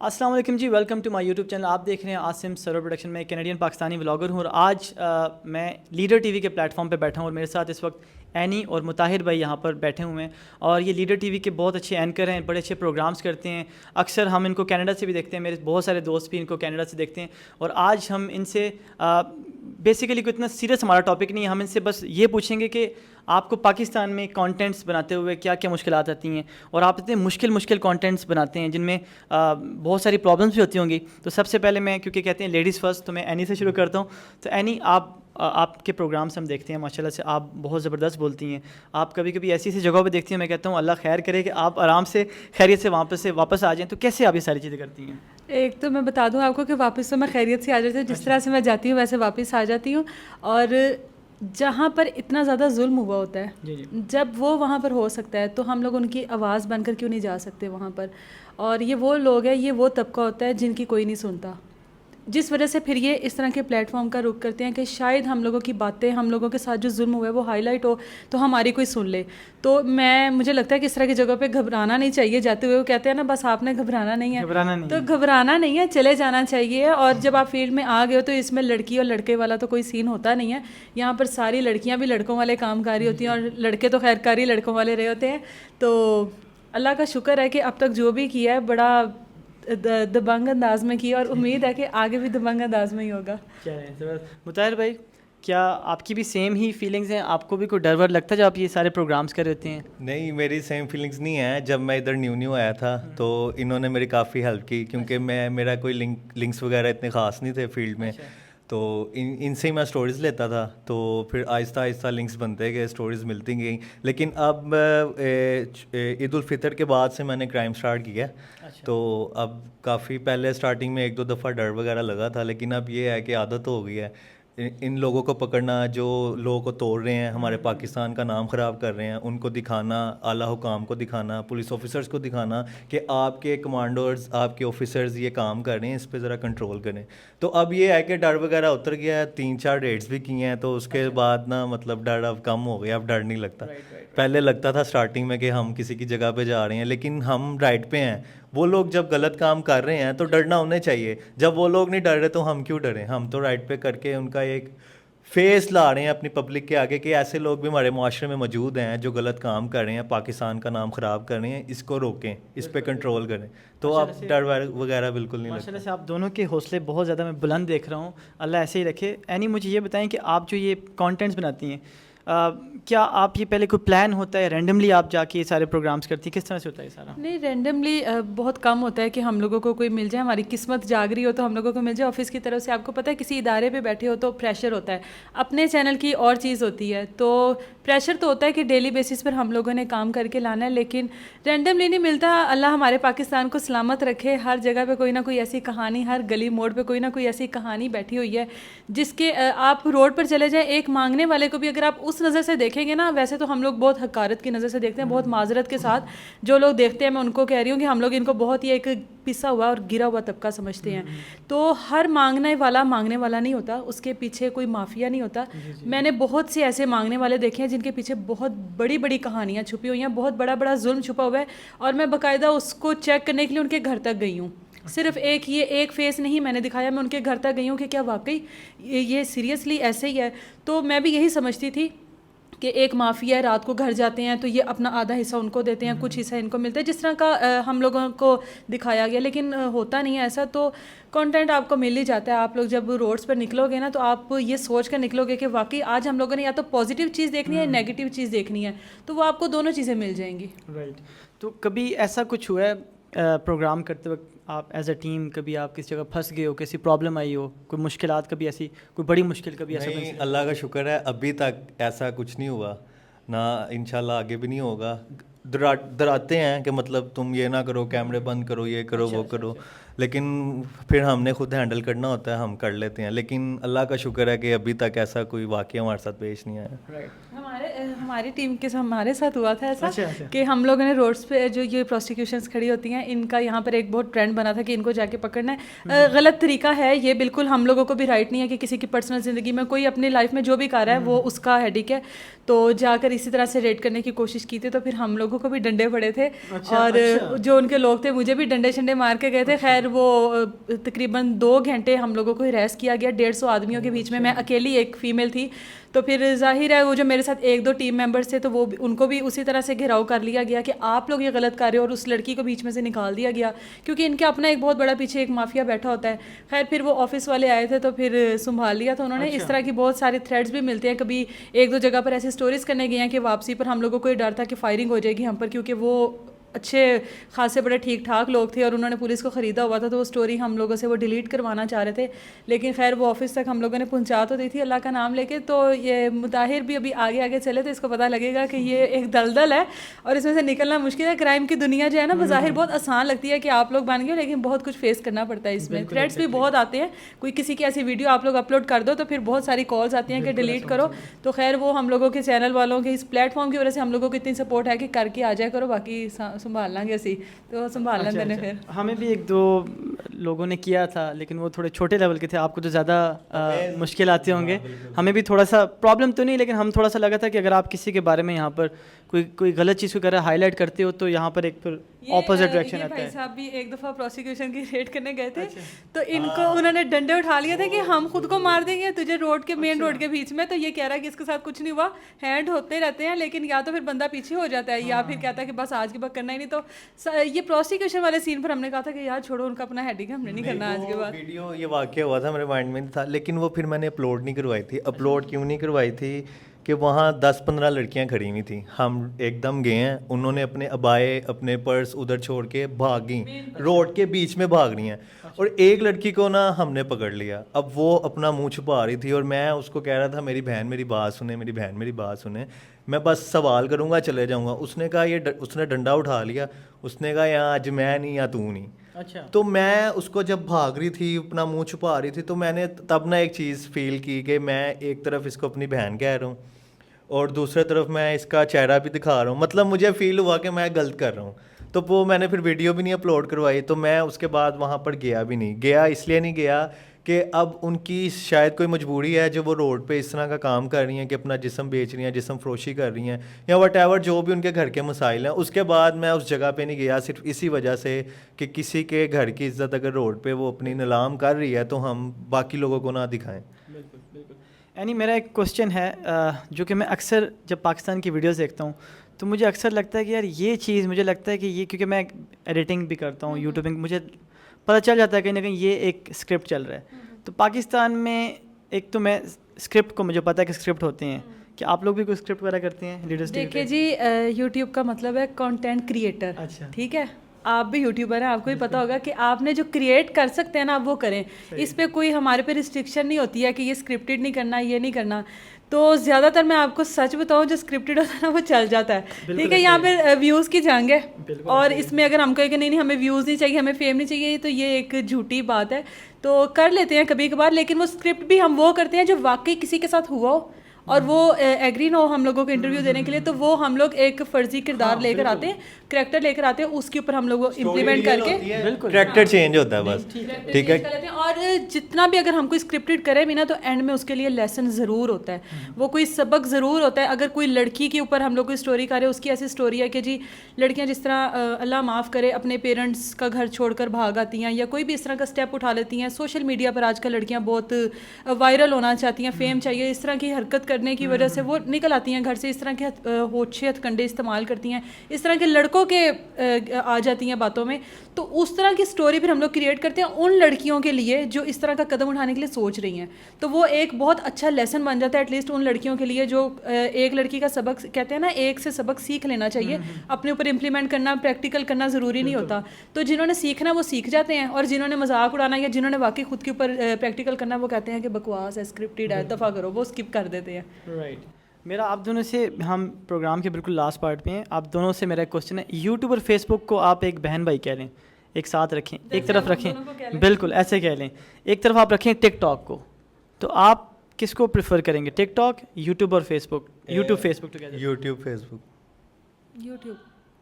السلام علیکم جی، welcome to my YouTube channel. آپ دیکھ رہے ہیں عاصم سرور پروڈکشن. میں کینیڈین پاکستانی ولاگر ہوں اور آج میں لیڈر ٹی وی کے پلیٹ فارم پہ بیٹھا ہوں اور میرے ساتھ اس وقت اینی اور مطاہر بھائی یہاں پر بیٹھے ہوئے ہیں. اور یہ لیڈر ٹی وی کے بہت اچھے اینکر ہیں، بڑے اچھے پروگرامز کرتے ہیں. اکثر ہم ان کو کینیڈا سے بھی دیکھتے ہیں، میرے بہت سارے دوست بھی ان کو کینیڈا سے دیکھتے ہیں. اور آج ہم ان سے بیسیکلی کوئی اتنا سیریس ہمارا ٹاپک نہیں ہے، ہم ان سے بس یہ پوچھیں گے کہ آپ کو پاکستان میں کانٹینٹس بناتے ہوئے کیا کیا مشکلات آتی ہیں، اور آپ اتنے مشکل کانٹینٹس بناتے ہیں جن میں بہت ساری پرابلمس بھی ہوتی ہوں گی. تو سب سے پہلے میں، کیونکہ کہتے ہیں لیڈیز فرسٹ، تو میں اینی سے شروع کرتا ہوں. تو اینی، آپ کے پروگرامس ہم دیکھتے ہیں، ماشاء اللہ سے آپ بہت زبردست بولتی ہیں. آپ کبھی کبھی ایسی جگہوں پہ دیکھتی ہیں، میں کہتا ہوں اللہ خیر کرے کہ آپ آرام سے خیریت سے واپس آ جائیں. تو کیسے آپ یہ ساری چیزیں کرتی ہیں؟ ایک تو میں بتا دوں آپ کو کہ واپس تو میں خیریت سے آ جاتی ہوں، جس طرح سے میں جاتی ہوں ویسے واپس آ جاتی ہوں. اور جہاں پر اتنا زیادہ ظلم ہوا ہوتا ہے، جب وہ وہاں پر ہو سکتا ہے تو ہم لوگ ان کی آواز بن کر کیوں نہیں جا سکتے وہاں پر. اور یہ وہ لوگ ہیں، یہ وہ طبقہ ہوتا ہے جن کی کوئی نہیں سنتا، جس وجہ سے پھر یہ اس طرح کے پلیٹ فارم کا رخ کرتے ہیں کہ شاید ہم لوگوں کی باتیں، ہم لوگوں کے ساتھ جو ظلم ہوا ہے وہ ہائی لائٹ ہو تو ہماری کوئی سن لے. تو مجھے لگتا ہے کہ اس طرح کی جگہ پہ گھبرانا نہیں چاہیے. جاتے ہوئے وہ کہتے ہیں نا، بس آپ نے گھبرانا نہیں ہے، تو گھبرانا نہیں ہے، چلے جانا چاہیے. اور جب آپ فیلڈ میں آ گئے ہو تو اس میں لڑکی اور لڑکے والا تو کوئی سین ہوتا نہیں ہے. یہاں پر ساری لڑکیاں بھی لڑکوں والے کام کاری ہوتی ہیں اور لڑکے تو خیر کاری لڑکوں والے رہے ہوتے ہیں. تو اللہ کا شکر ہے کہ اب تک جو بھی کیا ہے بڑا دبنگ انداز میں کیا، اور امید ہے کہ آگے بھی دبنگ انداز میں ہی ہوگا. مطاہر بھائی، کیا آپ کی بھی سیم ہی فیلنگز ہیں؟ آپ کو بھی کوئی ڈر ور لگتا ہے جب آپ یہ سارے پروگرامز کر رہے ہوتے ہیں؟ نہیں، میری سیم فیلنگز نہیں ہیں. جب میں ادھر نیو آیا تھا تو انہوں نے میری کافی ہیلپ کی، کیونکہ میرا کوئی لنکس وغیرہ اتنے خاص نہیں تھے فیلڈ میں. تو ان سے ہی میں اسٹوریز لیتا تھا. تو پھر آہستہ آہستہ لنکس بنتے گئے، اسٹوریز ملتی گئیں. لیکن اب عید الفطر کے بعد سے میں نے کرائم اسٹارٹ کیا. تو اب کافی پہلے اسٹارٹنگ میں ایک دو دفعہ ڈر وغیرہ لگا تھا، لیکن اب یہ ہے کہ عادت ہو گئی ہے. ان لوگوں کو پکڑنا جو لوگوں کو توڑ رہے ہیں، ہمارے پاکستان کا نام خراب کر رہے ہیں، ان کو دکھانا، اعلیٰ حکام کو دکھانا، پولیس آفیسرز کو دکھانا کہ آپ کے کمانڈرز، آپ کے آفیسرز یہ کام کر رہے ہیں، اس پہ ذرا کنٹرول کریں. تو اب یہ ہے کہ ڈر وغیرہ اتر گیا ہے. 3-4 ریڈز بھی کیے ہیں، تو اس کے بعد نا مطلب ڈر اب کم ہو گیا. اب ڈر نہیں لگتا. پہلے لگتا تھا اسٹارٹنگ میں کہ ہم کسی کی جگہ پہ جا رہے ہیں، لیکن ہم رائٹ پہ ہیں. وہ لوگ جب غلط کام کر رہے ہیں تو ڈرنا انہیں چاہیے. جب وہ لوگ نہیں ڈر رہے تو ہم کیوں ڈریں؟ ہم تو رائٹ پہ کر کے ان کا ایک فیس لا رہے ہیں اپنی پبلک کے آگے کہ ایسے لوگ بھی ہمارے معاشرے میں موجود ہیں جو غلط کام کر رہے ہیں، پاکستان کا نام خراب کر رہے ہیں. اس کو روکیں، اس پہ کنٹرول کریں. تو اب ڈر وغیرہ بالکل نہیں لگتا. ماشاء اللہ سے آپ دونوں کے حوصلے بہت زیادہ میں بلند دیکھ رہا ہوں، اللہ ایسے ہی رکھے. اینی، مجھے یہ بتائیں کہ آپ جو یہ کانٹینٹس بناتی ہیں، کیا آپ یہ پہلے کوئی پلان ہوتا ہے، رینڈملی آپ جا کے یہ سارے پروگرامز کرتی ہیں؟ کس طرح سے ہوتا ہے یہ سارا؟ نہیں، رینڈملی بہت کم ہوتا ہے کہ ہم لوگوں کو کوئی مل جائے. ہماری قسمت جاگ رہی ہو تو ہم لوگوں کو مل جائے. آفس کی طرف سے آپ کو پتہ ہے کسی ادارے پہ بیٹھے ہو تو پریشر ہوتا ہے، اپنے چینل کی اور چیز ہوتی ہے. تو پریشر تو ہوتا ہے کہ ڈیلی بیسس پر ہم لوگوں نے کام کر کے لانا ہے، لیکن رینڈملی نہیں ملتا. اللہ ہمارے پاکستان کو سلامت رکھے. ہر جگہ پہ کوئی نہ کوئی ایسی کہانی، ہر گلی موڑ پہ کوئی نہ کوئی ایسی کہانی بیٹھی ہوئی ہے جس کے آپ روڈ پر چلے جائیں، ایک مانگنے والے کو بھی اگر آپ اس نظر سے دیکھیں گے نا، ویسے تو ہم لوگ بہت حقارت کی نظر سے دیکھتے ہیں، بہت معذرت کے ساتھ جو لوگ دیکھتے ہیں. میں ان کو کہہ رہی ہوں کہ ہم لوگ ان کو بہت ہی ایک پسا ہوا اور گرا ہوا طبقہ سمجھتے ہیں. تو ہر مانگنے والا نہیں ہوتا، اس کے پیچھے کوئی مافیا نہیں ہوتا. میں نے بہت سے ایسے مانگنے والے دیکھے ہیں جن کے پیچھے بہت بڑی بڑی کہانیاں چھپی ہوئی ہیں، بہت بڑا بڑا ظلم چھپا ہوا ہے. اور میں باقاعدہ اس کو چیک کرنے کے لیے ان کے گھر تک گئی ہوں. صرف ایک فیس نہیں میں نے دکھایا، میں ان کے گھر تک گئی ہوں کہ کیا واقعی یہ سیریسلی ایسے ہی ہے. تو میں بھی یہی سمجھتی تھی کہ ایک مافیا ہے، رات کو گھر جاتے ہیں تو یہ اپنا آدھا حصہ ان کو دیتے ہیں، کچھ حصہ ان کو ملتا ہے، جس طرح کا ہم لوگوں کو دکھایا گیا. لیکن ہوتا نہیں ہے ایسا. تو کنٹینٹ آپ کو مل ہی جاتا ہے. آپ لوگ جب روڈس پر نکلو گے نا تو آپ یہ سوچ کر نکلو گے کہ واقعی آج ہم لوگوں نے یا تو پازیٹیو چیز دیکھنی ہے یا نیگیٹیو چیز دیکھنی ہے، تو وہ آپ کو دونوں چیزیں مل جائیں گی. رائٹ. تو کبھی ایسا کچھ ہوا ہے پروگرام کرتے وقت آپ ایز اے ٹیم، کبھی آپ کسی جگہ پھنس گئے ہو، کسی پرابلم آئی ہو، کوئی مشکلات، کبھی ایسی کوئی بڑی مشکل کبھی ایسا؟ نہیں، اللہ کا شکر ہے ابھی تک ایسا کچھ نہیں ہوا، نہ انشاءاللہ آگے بھی نہیں ہوگا. ڈراتے ہیں کہ مطلب تم یہ نہ کرو، کیمرے بند کرو، یہ کرو، وہ کرو. لیکن پھر ہم نے خود ہینڈل کرنا ہوتا ہے، ہم کر لیتے ہیں. لیکن اللہ کا شکر ہے کہ ابھی تک ایسا کوئی واقعہ ہمارے ساتھ پیش نہیں آیا. ہماری ٹیم کے ہمارے ساتھ ہوا تھا ایسا کہ ہم لوگوں نے روڈس پہ جو یہ پروسیکیوشنس کھڑی ہوتی ہیں، ان کا یہاں پر ایک بہت ٹرینڈ بنا تھا کہ ان کو جا کے پکڑنا ہے. غلط طریقہ ہے یہ، بالکل ہم لوگوں کو بھی رائٹ نہیں ہے کہ کسی کی پرسنل زندگی میں کوئی اپنی لائف میں جو بھی کر رہا ہے وہ اس کا ہیڈک ہے. تو جا کر اسی طرح سے ریڈ کرنے کی کوشش کی تھی, تو پھر ہم لوگوں کو بھی ڈنڈے پڑے تھے اور جو ان کے لوگ تھے مجھے بھی ڈنڈے شنڈے مار کے گئے تھے. خیر وہ تقریباً 2 گھنٹے ہم لوگوں کو ہراس کیا گیا 150 آدمیوں کے بیچ میں اکیلی ایک فیمیل تھی. تو پھر ظاہر ہے وہ جو میرے ساتھ 1-2 ٹیم ممبرس تھے تو وہ ان کو بھی اسی طرح سے گھراؤ کر لیا گیا کہ آپ لوگ یہ غلط کر رہے ہو, اور اس لڑکی کو بیچ میں سے نکال دیا گیا کیونکہ ان کے اپنا ایک بہت بڑا پیچھے ایک مافیا بیٹھا ہوتا ہے. خیر پھر وہ آفس والے آئے تھے تو پھر سنبھال لیا تھا انہوں نے. اس طرح کی بہت سارے تھریڈس بھی ملتے ہیں, کبھی 1-2 جگہ پر ایسی سٹوریز کرنے گئے ہیں کہ واپسی پر ہم لوگوں کو یہ ڈر تھا کہ فائرنگ ہو جائے گی ہم پر, کیونکہ وہ اچھے خاصے بڑے ٹھیک ٹھاک لوگ تھے اور انہوں نے پولیس کو خریدا ہوا تھا, تو وہ اسٹوری ہم لوگوں سے وہ ڈیلیٹ کروانا چاہ رہے تھے. لیکن خیر وہ آفس تک ہم لوگوں نے پہنچا تو دی تھی اللہ کا نام لے کے. تو یہ مطاہر بھی ابھی آگے آگے چلے تو اس کو پتہ لگے گا کہ یہ ایک دلدل ہے اور اس میں سے نکلنا مشکل ہے. کرائم کی دنیا جو ہے نا بظاہر بہت آسان لگتی ہے کہ آپ لوگ بن گئے, لیکن بہت کچھ فیس کرنا پڑتا ہے اس میں. تھریٹس بھی بہت آتے ہیں, کوئی کسی کی ایسی ویڈیو آپ لوگ اپلوڈ کر دو تو پھر بہت ساری کالز آتی ہیں کہ ڈیلیٹ کرو. تو خیر وہ ہم لوگوں کے چینل والوں کے اس پلیٹ فارم کی وجہ سے ہم لوگوں کو اتنی سپورٹ ہے کہ کر کے آ جائے کرو, باقی سنبھال لیں گے اسی. تو سنبھال لیں میں نے. پھر ہمیں بھی 1-2 لوگوں نے کیا تھا لیکن وہ تھوڑے چھوٹے لیول کے تھے, آپ کو تو زیادہ مشکل آتے ہوں گے. ہمیں بھی تھوڑا سا پرابلم تو نہیں, لیکن ہم تھوڑا سا لگا تھا کہ اگر آپ کسی کے بارے میں یہاں پر کوئی غلط چیز کو کر رہا ہائی لائٹ کرتے ہو تو یہاں پر ایک پھر اپوزٹ ڈائریکشن آتا ہے. بھائی صاحب بھی ایک دفعہ پروسیکیوشن کی ریڈ کرنے گئے تھے تو ان کو انہوں نے ڈنڈے اٹھا لیے تھے کہ ہم خود کو مار دیں گے تجھے روڈ کے مین روڈ کے بیچ میں. تو یہ کہہ رہا ہے کہ اس کے ساتھ کچھ نہیں ہوا, ہینڈ ہوتے رہتے ہیں, لیکن یا تو پھر بندہ پیچھے ہو جاتا ہے یا پھر کہتا ہے کہ بس آج کے بعد کرنا ہی نہیں. تو یہ پروسیکیوشن والے سین پر ہم نے کہا تھا کہ یار چھوڑو ان کا اپنا ہیڈ ہم نے نہیں کرنا آج کے بعد. ویڈیو یہ واقعہ ہوا تھا میرے مائنڈ میں تھا, لیکن وہ پھر میں نے اپلوڈ نہیں کروائی تھی. اپلوڈ کیوں نہیں کروائی تھی کہ وہاں 10-15 لڑکیاں کھڑی ہوئی تھیں. ہم ایک دم گئے ہیں, انہوں نے اپنے ابائے اپنے پرس ادھر چھوڑ کے بھاگ گئیں, روڈ کے بیچ میں بھاگ رہی ہیں. اور ایک لڑکی کو نا ہم نے پکڑ لیا. اب وہ اپنا منہ چھپا رہی تھی اور میں اس کو کہہ رہا تھا میری بہن میری بات سنیں, میری بہن میری بات سنیں, میں بس سوال کروں گا چلے جاؤں گا. اس نے کہا اس نے ڈنڈا اٹھا لیا, اس نے کہا یا آج میں نہیں یا تو نہیں. اچھا. تو میں اس کو جب بھاگ رہی تھی اپنا منہ چھپا رہی تھی تو میں نے تب نہ ایک چیز فیل کی کہ میں ایک طرف اس کو اپنی بہن کہہ رہا ہوں اور دوسری طرف میں اس کا چہرہ بھی دکھا رہا ہوں. مطلب مجھے فیل ہوا کہ میں غلط کر رہا ہوں. تو وہ میں نے پھر ویڈیو بھی نہیں اپلوڈ کروائی. تو میں اس کے بعد وہاں پر گیا بھی نہیں. گیا اس لیے نہیں گیا کہ اب ان کی شاید کوئی مجبوری ہے جو وہ روڈ پہ اس طرح کا کام کر رہی ہیں کہ اپنا جسم بیچ رہی ہیں, جسم فروشی کر رہی ہیں یا وٹ ایور جو بھی ان کے گھر کے مسائل ہیں. اس کے بعد میں اس جگہ پہ نہیں گیا صرف اسی وجہ سے کہ کسی کے گھر کی عزت اگر روڈ پہ وہ اپنی نیلام کر رہی ہے تو ہم باقی لوگوں کو نہ دکھائیں. بالکل بالکل. یعنی میرا ایک کوشچن ہے جو کہ میں اکثر جب پاکستان کی ویڈیوز دیکھتا ہوں تو مجھے اکثر لگتا ہے کہ یار یہ چیز مجھے لگتا ہے کہ یہ کیونکہ میں ایڈیٹنگ بھی کرتا ہوں یوٹیوبنگ, مجھے پتہ چل جاتا ہے کہیں نہ کہیں یہ ایک اسکرپٹ چل رہا ہے. تو پاکستان میں ایک تو میں اسکرپٹ کو مجھے پتہ ہے کہ اسکرپٹ ہوتے ہیں, کہ آپ لوگ بھی کوئی اسکرپٹ وغیرہ کرتے ہیں لیڈرس؟ دیکھیے جی یوٹیوب کا مطلب ہے کنٹینٹ کریٹر. اچھا ٹھیک ہے, آپ بھی یوٹیوبر ہیں, آپ کو بھی پتہ ہوگا کہ آپ نے جو کریٹ کر سکتے ہیں نا آپ وہ کریں. اس پہ کوئی ہمارے پہ ریسٹرکشن نہیں ہوتی ہے کہ یہ اسکرپٹڈ نہیں کرنا, یہ نہیں کرنا. تو زیادہ تر میں آپ کو سچ بتاؤں جو اسکرپٹڈ ہوتا ہے نا وہ چل جاتا ہے. ٹھیک ہے, یہاں پہ ویوز کی جنگ ہے اور اس میں اگر ہم کہیں کہ نہیں ہمیں ویوز نہیں چاہیے, ہمیں فیم نہیں چاہیے, تو یہ ایک جھوٹی بات ہے. تو کر لیتے ہیں کبھی کبھار, لیکن وہ اسکرپٹ بھی ہم وہ کرتے ہیں جو واقعی کسی کے ساتھ ہوا ہو اور وہ ایگری نہ ہو ہم لوگوں کو انٹرویو دینے کے لیے. تو وہ ہم لوگ ایک فرضی کردار لے کر آتے ہیں, کریکٹر لے کر آتے ہیں, اس کے اوپر ہم لوگ امپلیمنٹ کر کے کریکٹر چینج ہوتا ہے بس. ٹھیک ہے, اور جتنا بھی اگر ہم کوئی اسکرپٹڈ کریں بھی نا تو اینڈ میں اس کے لیے لیسن ضرور ہوتا ہے, وہ کوئی سبق ضرور ہوتا ہے. اگر کوئی لڑکی کے اوپر ہم لوگ کوئی اسٹوری کر رہے ہیں, اس کی ایسی اسٹوری ہے کہ جی لڑکیاں جس طرح اللہ معاف کرے اپنے پیرنٹس کا گھر چھوڑ کر بھاگ آتی ہیں یا کوئی بھی اس طرح کا اسٹیپ اٹھا لیتی ہیں. سوشل میڈیا پر آج کل لڑکیاں بہت وائرل ہونا چاہتی ہیں, فیم چاہیے, اس طرح کی حرکت کرنے کی وجہ سے وہ نکل آتی ہیں گھر سے, اس طرح کے ہوچے ہتھ کنڈے استعمال کرتی ہیں, اس طرح کے لڑکوں کے آ جاتی ہیں باتوں میں. تو اس طرح کی سٹوری پھر ہم لوگ کریٹ کرتے ہیں ان لڑکیوں کے لیے جو اس طرح کا قدم اٹھانے کے لیے سوچ رہی ہیں. تو وہ ایک بہت اچھا لیسن بن جاتا ہے ایٹ لیسٹ ان لڑکیوں کے لیے جو ایک لڑکی کا سبق کہتے ہیں نا, ایک سے سبق سیکھ لینا چاہیے, اپنے اوپر امپلیمنٹ کرنا, پریکٹیکل کرنا ضروری نہیں ہوتا. تو جنہوں نے سیکھنا وہ سیکھ جاتے ہیں, اور جنہوں نے مذاق اڑانا یا جنہوں نے واقعی خود کے اوپر پریکٹیکل کرنا وہ کہتے ہیں کہ بکواس ہے, اسکرپٹڈ ہے, دفعہ کرو, وہ اسکپ کر دیتے ہیں. رائٹ. میرا آپ دونوں سے, ہم پروگرام کے بالکل لاسٹ پارٹ پہ ہیں, آپ دونوں سے میرا ایک کوشچن ہے. یوٹیوب اور فیس بک کو آپ ایک بہن بھائی کہہ لیں, ایک ساتھ رکھیں, ایک طرف رکھیں, بالکل ایسے کہہ لیں, ایک طرف آپ رکھیں ٹک ٹاک کو, تو آپ کس کو پریفر کریں گے, ٹک ٹاک, یوٹیوب اور فیس بک؟ یوٹیوب فیس بک ٹوگیدر. یوٹیوب فیس بک. یوٹیوب.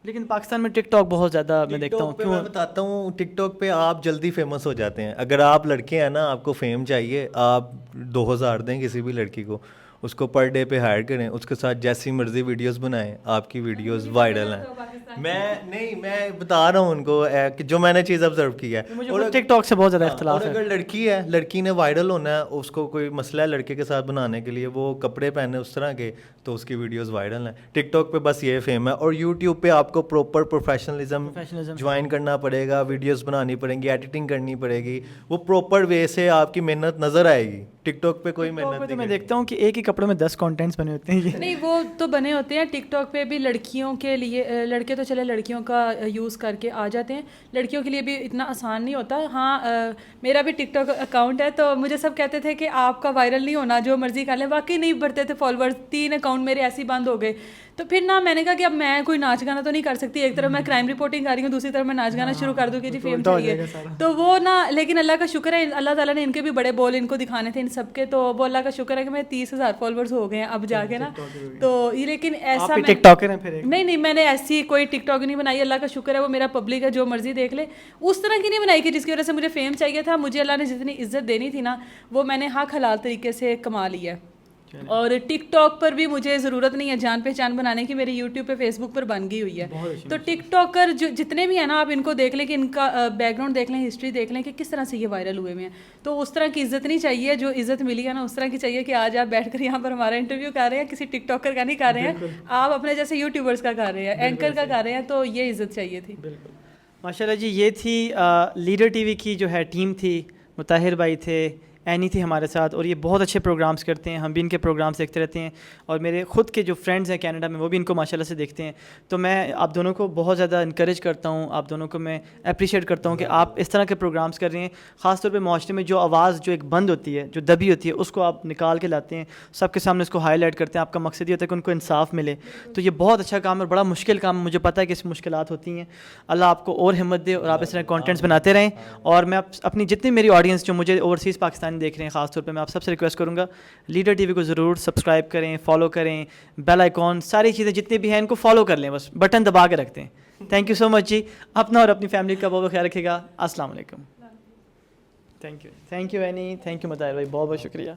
لیکن پاکستان میں ٹک ٹاک بہت زیادہ میں دیکھتا ہوں. کیوں؟ میں بتاتا ہوں, ٹک ٹاک پہ آپ جلدی فیمس ہو جاتے ہیں. اگر آپ لڑکے ہیں نا, آپ کو فیم چاہیے, آپ 2000 دیں کسی بھی لڑکی کو اس کو پر ڈے پہ ہائر کریں, اس کے ساتھ جیسی مرضی ویڈیوز بنائیں, آپ کی ویڈیوز وائرل ہیں. میں بتا رہا ہوں ان کو کہ جو میں نے چیز آبزرو کی ہے. اور ٹک ٹاک سے بہت زیادہ اختلاف ہے. اگر لڑکی ہے, لڑکی نے وائرل ہونا ہے, اس کو کوئی مسئلہ ہے لڑکے کے ساتھ بنانے کے لیے, وہ کپڑے پہنے اس طرح کے, تو اس کی ویڈیوز وائرل ہیں. ٹک ٹاک پہ بس یہ فیم ہے. اور یوٹیوب پہ آپ کو پروپر پروفیشنلزم جوائن کرنا پڑے گا, ویڈیوز بنانی پڑیں گی, ایڈیٹنگ کرنی پڑے گی, وہ پراپر وے سے آپ کی محنت نظر آئے گی. ٹک ٹاک پہ کوئی محنت نہیں. میں دیکھتا ہوں کہ ایک ہی کپڑے میں 10 کانٹینٹس بنے ہوتے ہیں. نہیں وہ تو بنے ہوتے ہیں. ٹک ٹاک پہ بھی لڑکیوں کے لیے, لڑکے تو چلے لڑکیوں کا یوز کر کے آ جاتے ہیں, لڑکیوں کے لیے بھی اتنا آسان نہیں ہوتا. ہاں میرا بھی ٹک ٹاک اکاؤنٹ ہے, تو مجھے سب کہتے تھے کہ آپ کا وائرل نہیں ہونا, جو مرضی کر لیں. واقعی نہیں بڑھتے تھے فالوورز, 3 اکاؤنٹ میرے ایسے ہی بند ہو گئے. تو پھر نا میں نے کہا کہ اب میں کوئی ناچ گانا تو نہیں کر سکتی, ایک طرف میں کرائم رپورٹنگ کر رہی ہوں, دوسری طرف میں ناچ گانا شروع کر دوں کہ جی فیم چاہیے. تو وہ نا, لیکن اللہ کا شکر ہے, اللہ تعالیٰ نے ان کے بھی بڑے بول ان کو دکھانے تھے ان سب کے, تو وہ اللہ کا شکر ہے کہ میں 30,000 فالوورز ہو گئے ہیں اب جا کے نا. تو یہ لیکن ایسا ٹک ٹاکر ہیں پھر؟ نہیں میں نے ایسی کوئی ٹک ٹاک نہیں بنائی, اللہ کا شکر ہے وہ میرا پبلک ہے, جو مرضی دیکھ لے. اس طرح کی نہیں بنائی کہ جس کی وجہ سے مجھے فیم چاہیے تھا. مجھے اللہ نے جتنی عزت دینی تھی نا, وہ میں نے حق حلال طریقے سے کما لی ہے. اور ٹک ٹاک پر بھی مجھے ضرورت نہیں ہے جان پہچان بنانے کی, میری یوٹیوب پہ فیس بک پر بن گئی ہوئی ہے. تو ٹک ٹاکر جو جتنے بھی ہیں نا, آپ ان کو دیکھ لیں کہ ان کا بیک گراؤنڈ دیکھ لیں, ہسٹری دیکھ لیں کہ کس طرح سے یہ وائرل ہوئے ہوئے ہیں. تو اس طرح کی عزت نہیں چاہیے, جو عزت ملی ہے نا اس طرح کی چاہیے کہ آج آپ بیٹھ کر یہاں پر ہمارا انٹرویو کر رہے ہیں, کسی ٹک ٹاکر کا نہیں کر رہے ہیں, آپ اپنے جیسے یوٹیوبرس کا کر رہے ہیں, اینکر کا کر رہے ہیں. تو یہ عزت چاہیے تھی. بالکل ماشاء اللہ جی. یہ تھی لیڈر ٹی وی کی جو ہے ٹیم تھی. مطاہر بھائی تھے, اینی تھی ہمارے ساتھ, اور یہ بہت اچھے پروگرامس کرتے ہیں, ہم بھی ان کے پروگرامس دیکھتے رہتے ہیں, اور میرے خود کے جو فرینڈز ہیں کینیڈا میں وہ بھی ان کو ماشاءاللہ سے دیکھتے ہیں. تو میں آپ دونوں کو بہت زیادہ انکریج کرتا ہوں, آپ دونوں کو میں اپریشیٹ کرتا ہوں کہ آپ اس طرح کے پروگرامس کر رہے ہیں. خاص طور پہ معاشرے میں جو آواز جو ایک بند ہوتی ہے, جو دبی ہوتی ہے, اس کو آپ نکال کے لاتے ہیں, سب کے سامنے اس کو ہائی لائٹ کرتے ہیں. آپ کا مقصد یہ ہوتا ہے کہ ان کو انصاف ملے. تو یہ بہت اچھا کام ہے, اور بڑا مشکل کام ہے, مجھے پتہ ہے کہ اس میں مشکلات ہوتی ہیں. اللہ آپ کو اور ہمت دے, اور آپ اس طرح کانٹینٹس بناتے رہیں. اور میں اپنی جتنی میری آڈینس جو مجھے اوورسیز پاکستانی دیکھ رہے ہیں, خاص طور پہ میں آپ سب سے ریکویسٹ کروں گا, لیڈر ٹی وی کو ضرور سبسکرائب کریں, فالو کریں, بیل آئیکن, ساری چیزیں جتنی بھی ہیں ان کو فالو کر لیں, بس بٹن دبا کے رکھتے ہیں. تھینک یو سو مچ جی. اپنا اور اپنی فیملی کا بہت خیال رکھے گا. السلام علیکم. Thank you any, thank you مطاہر بھائی, بہت بہت شکریہ.